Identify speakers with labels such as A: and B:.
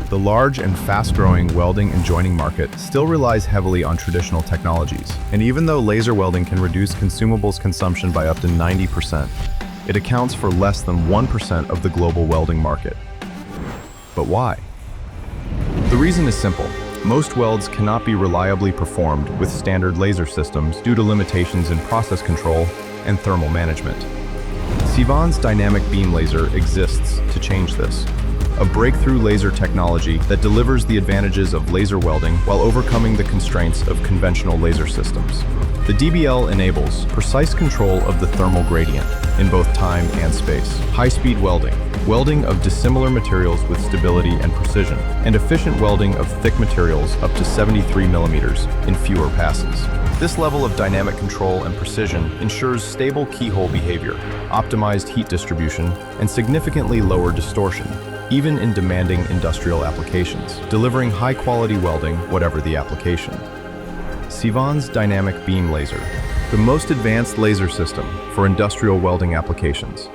A: the large and fast-growing welding and joining market still relies heavily on traditional technologies. And even though laser welding can reduce consumables consumption by up to 90%, it accounts for less than 1% of the global welding market. But why? The reason is simple. Most welds cannot be reliably performed with standard laser systems due to limitations in process control and thermal management. Civan's dynamic beam laser exists to change this. A breakthrough laser technology that delivers the advantages of laser welding while overcoming the constraints of conventional laser systems. The DBL enables precise control of the thermal gradient in both time and space, high-speed welding, welding of dissimilar materials with stability and precision, and efficient welding of thick materials up to 73 millimeters in fewer passes. This level of dynamic control and precision ensures stable keyhole behavior, optimized heat distribution, and significantly lower distortion, even in demanding industrial applications, delivering high-quality welding whatever the application. Civan's dynamic beam laser, the most advanced laser system for industrial welding applications.